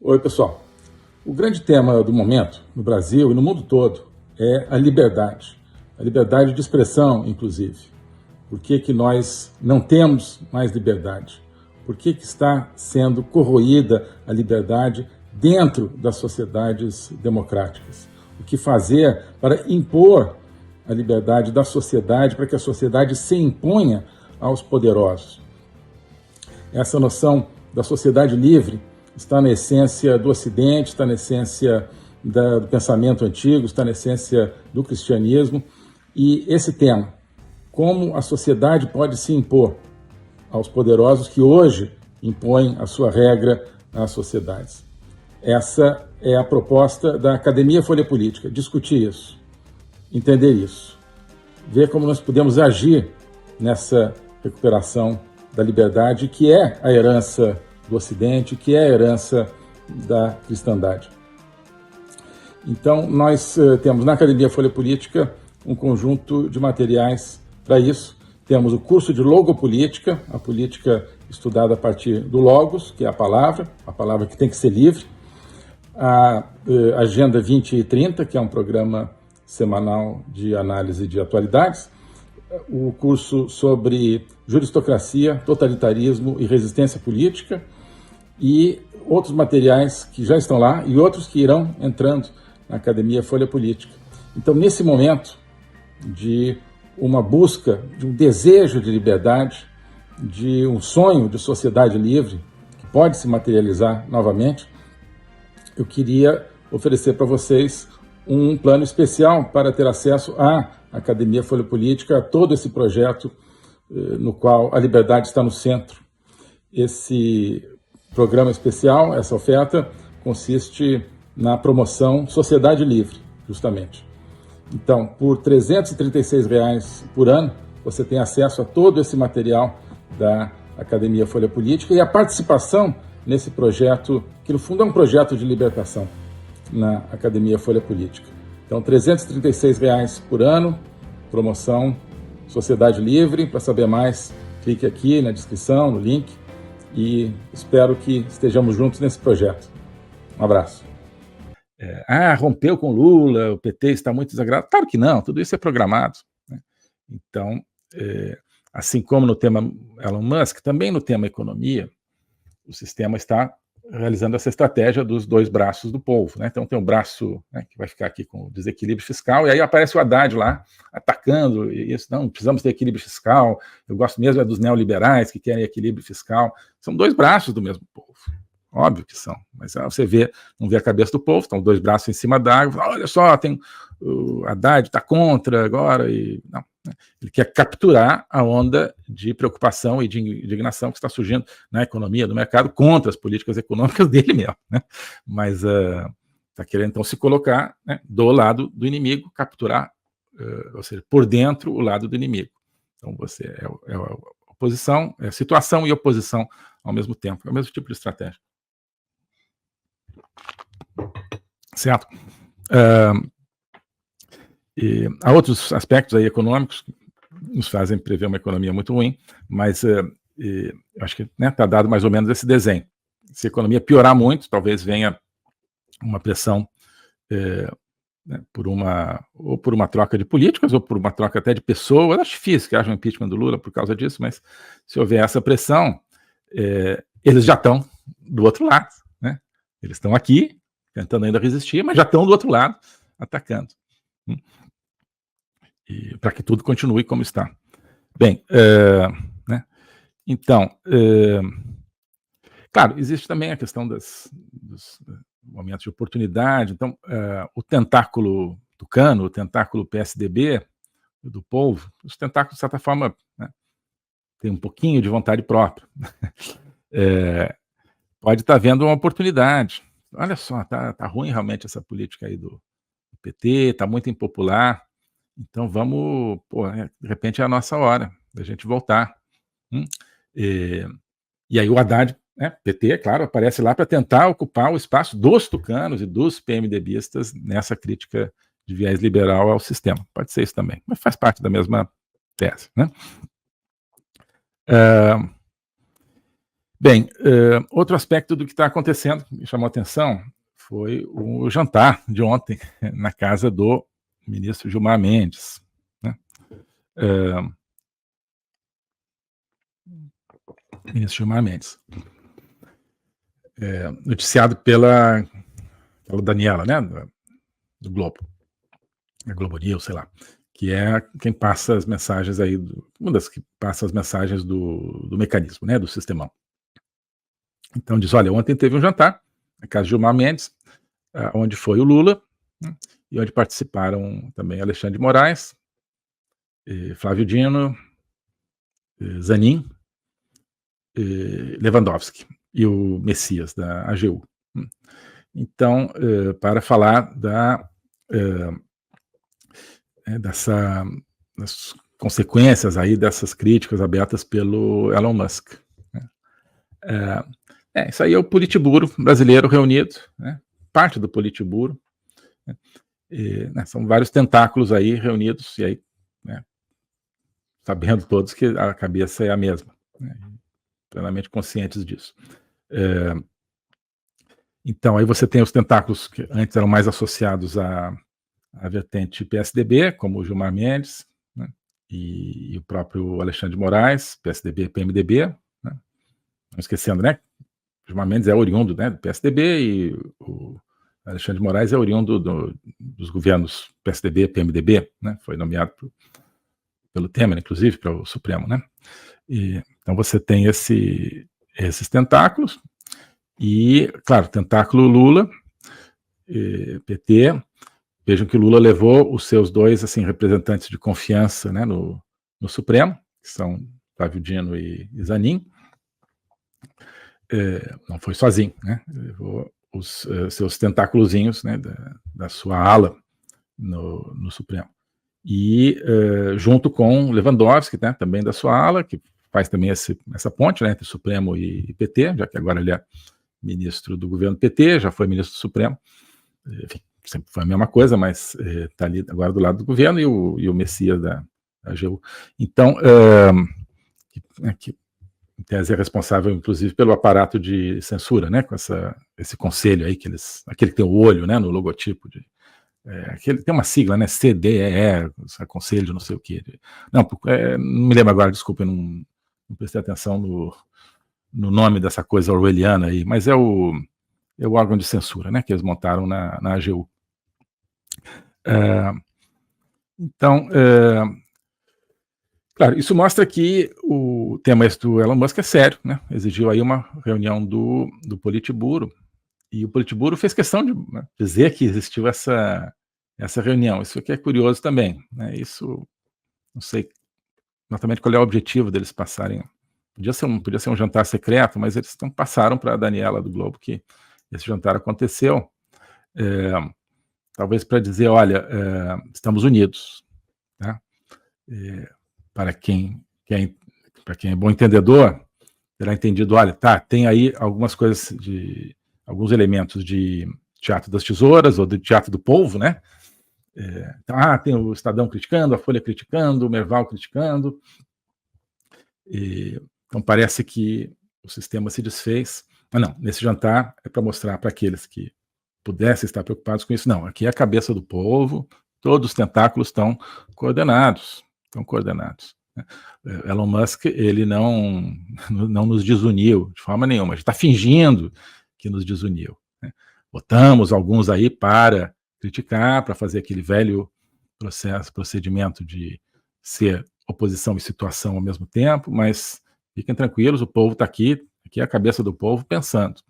Oi, pessoal. O grande tema do momento, no Brasil e no mundo todo, é a liberdade. A liberdade de expressão, inclusive. Por que nós não temos mais liberdade? Por que está sendo corroída a liberdade dentro das sociedades democráticas? O que fazer para impor a liberdade da sociedade, para que a sociedade se imponha aos poderosos? Essa noção da sociedade livre está na essência do Ocidente, está na essência do pensamento antigo, está na essência do cristianismo. E esse tema, como a sociedade pode se impor aos poderosos que hoje impõem a sua regra às sociedades. Essa é a proposta da Academia Folha Política, discutir isso, entender isso, ver como nós podemos agir nessa recuperação da liberdade, que é a herança do Ocidente, que é a herança da cristandade. Então, nós temos na Academia Folha Política um conjunto de materiais para isso. Temos o curso de Logopolítica, a política estudada a partir do Logos, que é a palavra que tem que ser livre. A Agenda 2030, que é um programa semanal de análise de atualidades. O curso sobre juristocracia, totalitarismo e resistência política, e outros materiais que já estão lá e outros que irão entrando na Academia Folha Política. Então, nesse momento de uma busca, de um desejo de liberdade, de um sonho de sociedade livre, que pode se materializar novamente, eu queria oferecer para vocês um plano especial para ter acesso à Academia Folha Política, a todo esse projeto no qual a liberdade está no centro. Esse programa especial, essa oferta, consiste na promoção Sociedade Livre, justamente. Então, por R$ 336 por ano, você tem acesso a todo esse material da Academia Folha Política e a participação nesse projeto, que no fundo é um projeto de libertação na Academia Folha Política. Então, R$ 336 por ano, promoção Sociedade Livre. Para saber mais, clique aqui na descrição, no link, e espero que estejamos juntos nesse projeto. Um abraço. Rompeu com Lula, o PT está muito desagradado. Claro que não, tudo isso é programado, né? Então, assim como no tema Elon Musk, também no tema economia, o sistema está realizando essa estratégia dos dois braços do povo, né? Então tem um braço, né, que vai ficar aqui com o desequilíbrio fiscal, e aí aparece o Haddad lá, atacando isso. Não, precisamos ter equilíbrio fiscal. Eu gosto mesmo dos neoliberais que querem equilíbrio fiscal. São dois braços do mesmo povo. Óbvio que são, mas você não vê a cabeça do povo, estão dois braços em cima da água, olha só, tem o Haddad está contra agora, e não, né? Ele quer capturar a onda de preocupação e de indignação que está surgindo na economia, no mercado, contra as políticas econômicas dele mesmo, né? Mas está querendo então se colocar, né, do lado do inimigo, capturar, ou seja, por dentro o lado do inimigo. Então você é oposição, é situação e oposição ao mesmo tempo, é o mesmo tipo de estratégia. Certo? E há outros aspectos aí econômicos que nos fazem prever uma economia muito ruim, mas eu acho que está dado mais ou menos esse desenho. Se a economia piorar muito, talvez venha uma pressão né, por uma troca de políticos, ou por uma troca até de pessoas. Acho difícil que haja um impeachment do Lula por causa disso, mas se houver essa pressão, eles já estão do outro lado, né? Eles estão aqui, tentando ainda resistir, mas já estão do outro lado, atacando. Para que tudo continue como está. Bem, né? Então, claro, existe também a questão dos momentos de oportunidade. Então, o tentáculo tucano, o tentáculo PSDB do povo, os tentáculos, de certa forma, né, tem um pouquinho de vontade própria. Pode estar vendo uma oportunidade. Olha só, tá ruim realmente essa política aí do PT, tá muito impopular. Então vamos, de repente é a nossa hora da gente voltar. E aí o Haddad, né, PT, é claro, aparece lá para tentar ocupar o espaço dos tucanos e dos PMDBistas nessa crítica de viés liberal ao sistema. Pode ser isso também, mas faz parte da mesma tese, né? Bem, outro aspecto do que está acontecendo, que me chamou a atenção, foi o jantar de ontem na casa do ministro Gilmar Mendes, né? Ministro Gilmar Mendes. Noticiado pela Daniela, né, do Globo, a Globo News, sei lá, que é quem passa as mensagens aí, uma das que passa as mensagens do mecanismo, né, do sistemão. Então diz, olha, ontem teve um jantar na casa de Gilmar Mendes, onde foi o Lula, né, e onde participaram também Alexandre de Moraes, Flávio Dino, Zanin, Lewandowski e o Messias da AGU. Então, para falar das consequências aí dessas críticas abertas pelo Elon Musk, né? Isso aí é o Politburo brasileiro reunido, né? Parte do Politburo, né? São vários tentáculos aí reunidos, e aí, né, sabendo todos que a cabeça é a mesma, né? Plenamente conscientes disso. Então, aí você tem os tentáculos que antes eram mais associados à vertente PSDB, como o Gilmar Mendes, né, e o próprio Alexandre de Moraes, PSDB e PMDB, né? Não esquecendo, né? Gilmar Mendes é oriundo, né, do PSDB, e o Alexandre de Moraes é oriundo dos governos PSDB e PMDB, né? Foi nomeado pelo Temer, inclusive, para o Supremo, né? Então você tem esses tentáculos, e, claro, tentáculo Lula, PT. Vejam que o Lula levou os seus dois, assim, representantes de confiança, né, no Supremo, que são Flávio Dino e Zanin. Não foi sozinho, né? Levou os seus tentáculozinhos, né, da sua ala no Supremo. E junto com Lewandowski, né, também da sua ala, que faz também essa ponte, né, entre Supremo e PT, já que agora ele é ministro do governo PT, já foi ministro do Supremo, enfim, sempre foi a mesma coisa, mas está ali agora do lado do governo, e o Messias da AGU. Então, que em tese é responsável, inclusive, pelo aparato de censura, né, com esse conselho aí, aquele que tem o olho, né, no logotipo, aquele, tem uma sigla, né, CDEE, conselho de não sei o quê. Não me lembro agora, desculpa, eu não prestei atenção no nome dessa coisa orwelliana aí, mas é o órgão de censura, né, que eles montaram na AGU. Então, claro, isso mostra que o tema esse do Elon Musk é sério, né? Exigiu aí uma reunião do Politburo, e o Politburo fez questão de, né, dizer que existiu essa reunião. Isso aqui é curioso também, né? Isso, não sei exatamente qual é o objetivo deles passarem. Podia ser um jantar secreto, mas eles passaram para a Daniela do Globo que esse jantar aconteceu, talvez para dizer, olha, estamos unidos, tá? Para quem é bom entendedor, terá entendido, olha, tá, tem aí algumas coisas, alguns elementos de Teatro das Tesouras, ou de Teatro do Povo, né? Então, tem o Estadão criticando, a Folha criticando, o Merval criticando. Então parece que o sistema se desfez. Mas não, nesse jantar é para mostrar para aqueles que pudessem estar preocupados com isso, não, aqui é a cabeça do povo, todos os tentáculos estão coordenados. Elon Musk, ele não nos desuniu de forma nenhuma, a gente está fingindo que nos desuniu, né? Botamos alguns aí para criticar, para fazer aquele velho procedimento de ser oposição e situação ao mesmo tempo, mas fiquem tranquilos, o povo está aqui é a cabeça do povo pensando.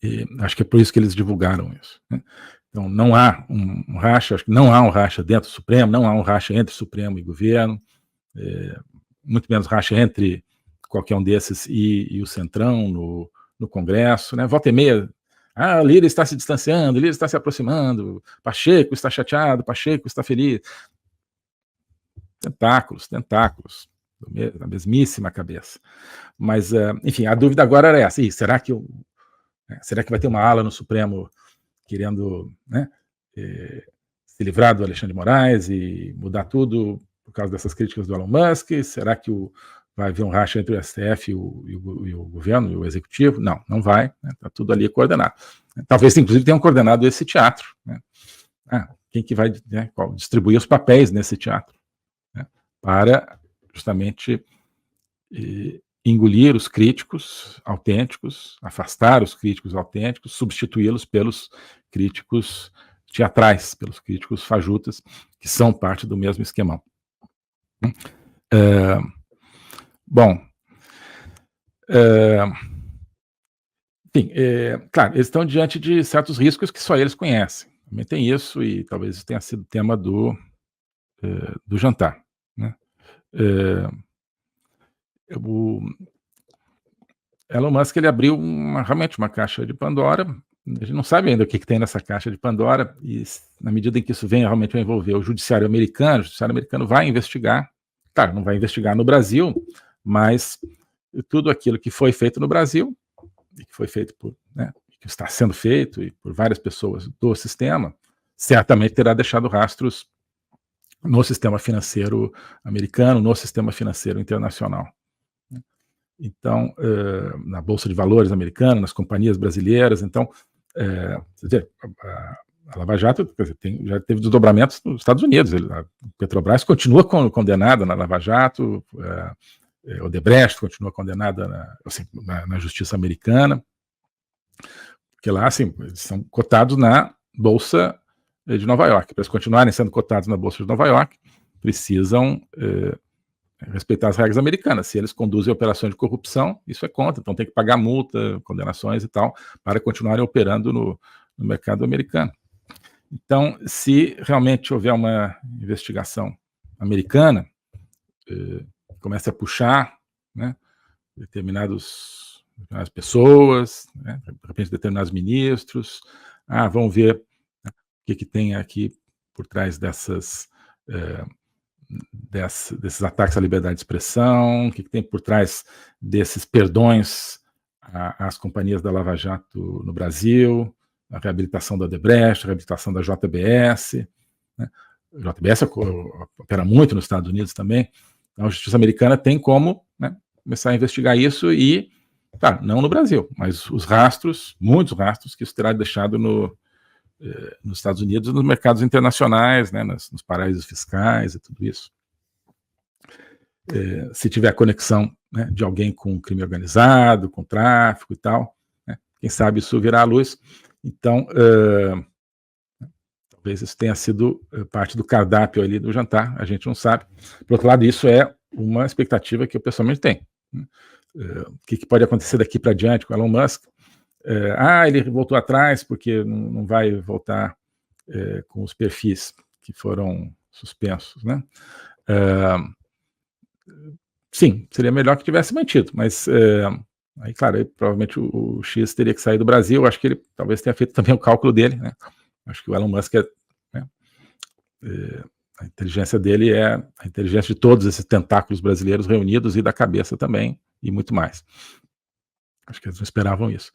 E acho que é por isso que eles divulgaram isso, né? Então, não há um racha, acho que não há um racha dentro do Supremo, não há um racha entre Supremo e governo, muito menos racha entre qualquer um desses e o Centrão no Congresso, né? Volta e meia, Lira está se distanciando, Lira está se aproximando, Pacheco está chateado, Pacheco está feliz. Tentáculos, da mesmíssima cabeça. Mas, enfim, a dúvida agora era essa, será que vai ter uma ala no Supremo querendo, né, se livrar do Alexandre de Moraes e mudar tudo por causa dessas críticas do Elon Musk? Será que vai haver um racha entre o STF e o governo, e o executivo. Não, não vai, né? Está tudo ali coordenado. Talvez, inclusive, tenham coordenado esse teatro, né? Quem que vai, né, distribuir os papéis nesse teatro, né, para justamente engolir os críticos autênticos, afastar os críticos autênticos, substituí-los pelos críticos teatrais, pelos críticos fajutas, que são parte do mesmo esquemão. Bom, enfim, claro, eles estão diante de certos riscos que só eles conhecem. Também tem isso, e talvez isso tenha sido tema do jantar, né? O Elon Musk, ele abriu realmente uma caixa de Pandora. A gente não sabe ainda o que tem nessa caixa de Pandora, e na medida em que isso venha realmente a envolver o judiciário americano vai investigar. Claro, não vai investigar no Brasil, mas tudo aquilo que foi feito no Brasil, e que foi feito que está sendo feito e por várias pessoas do sistema, certamente terá deixado rastros no sistema financeiro americano, no sistema financeiro internacional. Então, na Bolsa de Valores americana, nas companhias brasileiras. Então, a Lava Jato, quer dizer, já teve desdobramentos nos Estados Unidos. A Petrobras continua condenada na Lava Jato, Odebrecht continua condenada na justiça americana, porque lá, assim, eles são cotados na Bolsa de Nova York. Para eles continuarem sendo cotados na Bolsa de Nova York, precisam respeitar as regras americanas. Se eles conduzem operações de corrupção, isso é contra, então tem que pagar multa, condenações e tal, para continuarem operando no mercado americano. Então, se realmente houver uma investigação americana, comece a puxar, né, determinadas pessoas, né, de repente determinados ministros, vamos ver, né, o que tem aqui por trás desses ataques à liberdade de expressão, o que tem por trás desses perdões às companhias da Lava Jato no Brasil, a reabilitação da Odebrecht, a reabilitação da JBS, né? A JBS opera muito nos Estados Unidos também. Então a justiça americana tem como, né, começar a investigar isso e, claro, não no Brasil, mas os rastros, muitos rastros que isso terá deixado nos Estados Unidos, nos mercados internacionais, né, nos paraísos fiscais e tudo isso. Se tiver conexão, né, de alguém com crime organizado, com tráfico e tal, né, quem sabe isso virá à luz. Então, talvez isso tenha sido parte do cardápio ali do jantar, a gente não sabe. Por outro lado, isso é uma expectativa que eu pessoalmente tenho. O que pode acontecer daqui para diante com o Elon Musk? Ele voltou atrás porque não vai voltar com os perfis que foram suspensos, né? Sim, seria melhor que tivesse mantido, mas aí, claro, aí, provavelmente o X teria que sair do Brasil. Acho que ele talvez tenha feito também o cálculo dele, né? Acho que o Elon Musk a inteligência dele é a inteligência de todos esses tentáculos brasileiros reunidos e da cabeça também, e muito mais. Acho que eles não esperavam isso.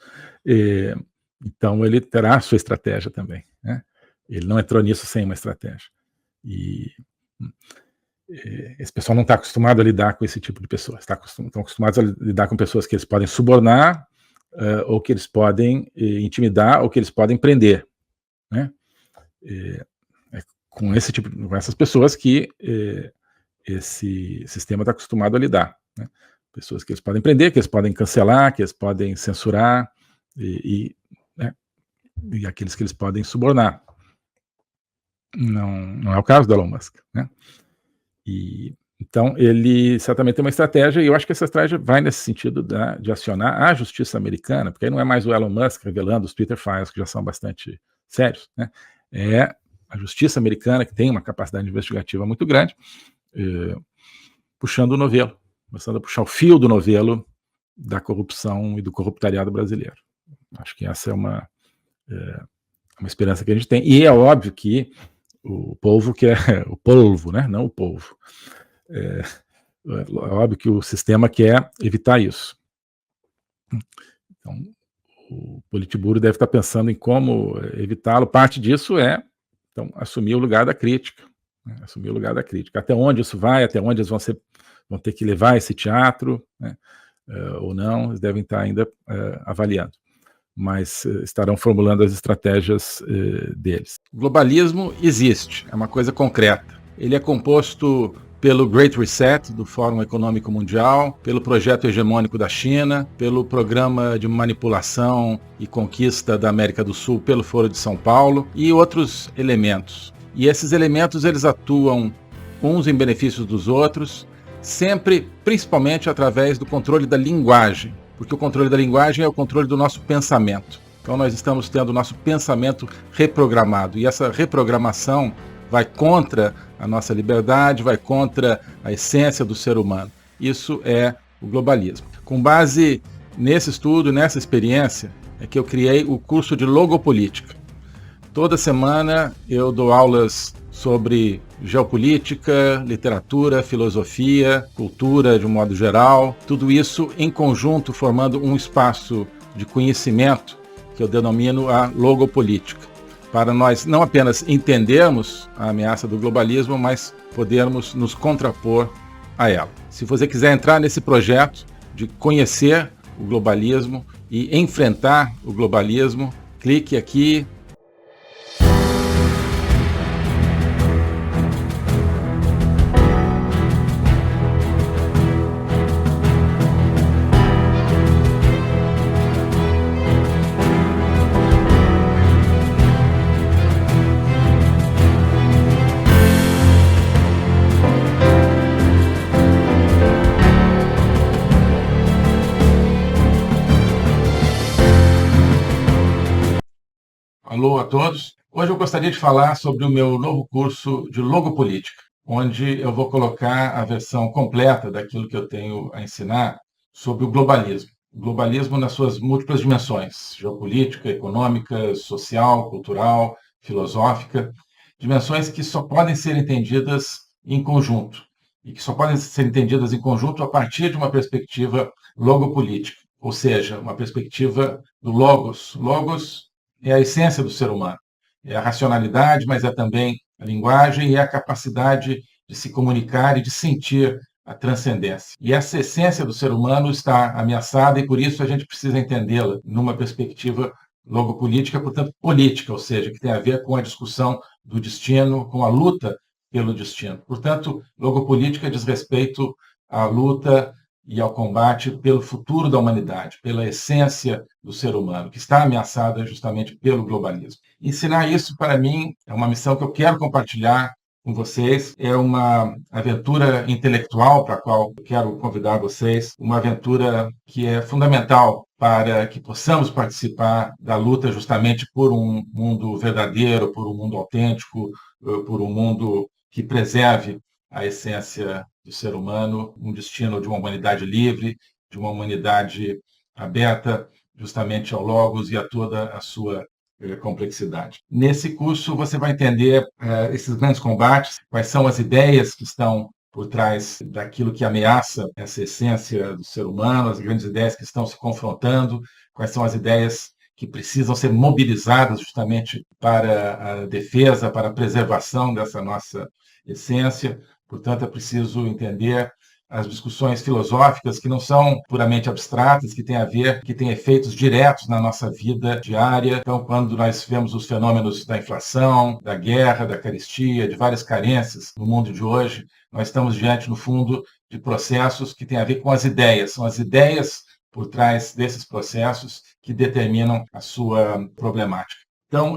Então ele terá a sua estratégia também, né? Ele não entrou nisso sem uma estratégia. E esse pessoal não está acostumado a lidar com esse tipo de pessoas. Estão acostumados a lidar com pessoas que eles podem subornar, ou que eles podem intimidar, ou que eles podem prender, né? Com essas pessoas que esse sistema está acostumado a lidar, né? Pessoas que eles podem prender, que eles podem cancelar, que eles podem censurar, né, e aqueles que eles podem subornar. Não é o caso do Elon Musk, né? Então, ele certamente tem uma estratégia, e eu acho que essa estratégia vai nesse sentido de acionar a justiça americana, porque aí não é mais o Elon Musk revelando os Twitter Files, que já são bastante sérios, né? É a justiça americana, que tem uma capacidade investigativa muito grande, puxando o novelo, começando a puxar o fio do novelo da corrupção e do corruptariado brasileiro. Acho que essa é uma esperança que a gente tem, e é óbvio que o povo quer, o polvo, né? Não o povo. É óbvio que o sistema quer evitar isso. Então, o Politburo deve estar pensando em como evitá-lo. Parte disso é, então, assumir o lugar da crítica, né? Assumir o lugar da crítica. Até onde isso vai, até onde eles vão ser vão ter que levar esse teatro, né, ou não, eles devem estar ainda avaliando, mas estarão formulando as estratégias deles. O globalismo existe, é uma coisa concreta. Ele é composto pelo Great Reset, do Fórum Econômico Mundial, pelo projeto hegemônico da China, pelo programa de manipulação e conquista da América do Sul pelo Foro de São Paulo e outros elementos. E esses elementos eles atuam uns em benefício dos outros, sempre, principalmente através do controle da linguagem, porque o controle da linguagem é o controle do nosso pensamento. Então nós estamos tendo o nosso pensamento reprogramado, e essa reprogramação vai contra a nossa liberdade, vai contra a essência do ser humano. Isso é o globalismo. Com base nesse estudo, nessa experiência, é que eu criei o curso de Logopolítica. Toda semana eu dou aulas sobre geopolítica, literatura, filosofia, cultura de um modo geral, tudo isso em conjunto formando um espaço de conhecimento que eu denomino a logopolítica, para nós não apenas entendermos a ameaça do globalismo, mas podermos nos contrapor a ela. Se você quiser entrar nesse projeto de conhecer o globalismo e enfrentar o globalismo, clique aqui. Alô a todos. Hoje eu gostaria de falar sobre o meu novo curso de Logopolítica, onde eu vou colocar a versão completa daquilo que eu tenho a ensinar sobre o globalismo. O globalismo nas suas múltiplas dimensões: geopolítica, econômica, social, cultural, filosófica, dimensões que só podem ser entendidas em conjunto, e que só podem ser entendidas em conjunto a partir de uma perspectiva logopolítica, ou seja, uma perspectiva do logos. Logos é a essência do ser humano. É a racionalidade, mas é também a linguagem e a capacidade de se comunicar e de sentir a transcendência. E essa essência do ser humano está ameaçada e, por isso, a gente precisa entendê-la numa perspectiva logopolítica, portanto, política, ou seja, que tem a ver com a discussão do destino, com a luta pelo destino. Portanto, logopolítica diz respeito à luta e ao combate pelo futuro da humanidade, pela essência do ser humano, que está ameaçada justamente pelo globalismo. Ensinar isso, para mim, é uma missão que eu quero compartilhar com vocês. É uma aventura intelectual para a qual eu quero convidar vocês, uma aventura que é fundamental para que possamos participar da luta justamente por um mundo verdadeiro, por um mundo autêntico, por um mundo que preserve a essência do ser humano, um destino de uma humanidade livre, de uma humanidade aberta justamente ao Logos e a toda a sua complexidade. Nesse curso você vai entender esses grandes combates, quais são as ideias que estão por trás daquilo que ameaça essa essência do ser humano, as grandes ideias que estão se confrontando, quais são as ideias que precisam ser mobilizadas justamente para a defesa, para a preservação dessa nossa essência. Portanto, é preciso entender as discussões filosóficas que não são puramente abstratas, que têm a ver, que têm efeitos diretos na nossa vida diária. Então, quando nós vemos os fenômenos da inflação, da guerra, da carestia, de várias carências no mundo de hoje, nós estamos diante, no fundo, de processos que têm a ver com as ideias. São as ideias por trás desses processos que determinam a sua problemática. Então,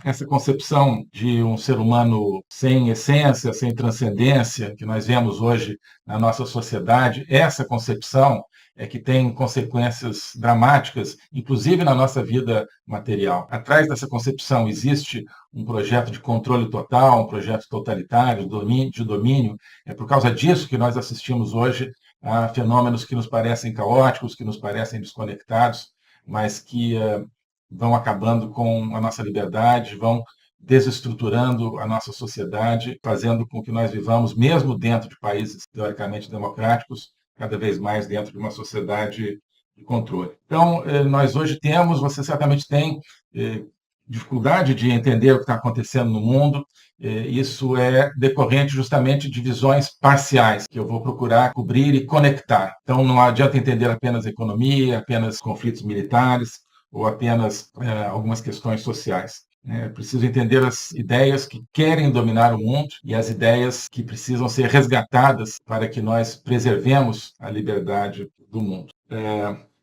essa concepção de um ser humano sem essência, sem transcendência, que nós vemos hoje na nossa sociedade, essa concepção é que tem consequências dramáticas, inclusive na nossa vida material. Atrás dessa concepção existe um projeto de controle total, um projeto totalitário, de domínio. É por causa disso que nós assistimos hoje a fenômenos que nos parecem caóticos, que nos parecem desconectados, mas que vão acabando com a nossa liberdade, vão desestruturando a nossa sociedade, fazendo com que nós vivamos, mesmo dentro de países teoricamente democráticos, cada vez mais dentro de uma sociedade de controle. Então, nós hoje temos, você certamente tem, dificuldade de entender o que está acontecendo no mundo. Isso é decorrente justamente de visões parciais, que eu vou procurar cobrir e conectar. Então, não adianta entender apenas economia, apenas conflitos militares ou apenas algumas questões sociais. É preciso entender as ideias que querem dominar o mundo e as ideias que precisam ser resgatadas para que nós preservemos a liberdade do mundo.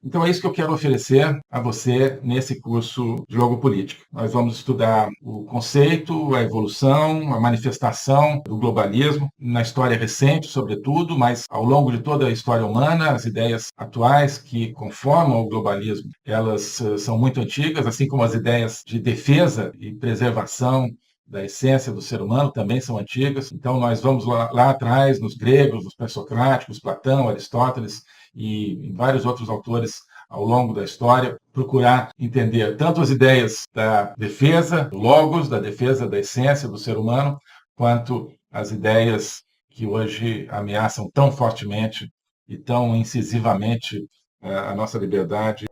Então é isso que eu quero oferecer a você nesse curso de Logopolítica. Nós vamos estudar o conceito, a evolução, a manifestação do globalismo, na história recente, sobretudo, mas ao longo de toda a história humana, as ideias atuais que conformam o globalismo, elas são muito antigas, assim como as ideias de defesa e preservação da essência do ser humano também são antigas. Então nós vamos lá atrás, nos gregos, nos pré-socráticos, Platão, Aristóteles, e vários outros autores ao longo da história, procurar entender tanto as ideias da defesa do logos, da defesa da essência do ser humano, quanto as ideias que hoje ameaçam tão fortemente e tão incisivamente a nossa liberdade.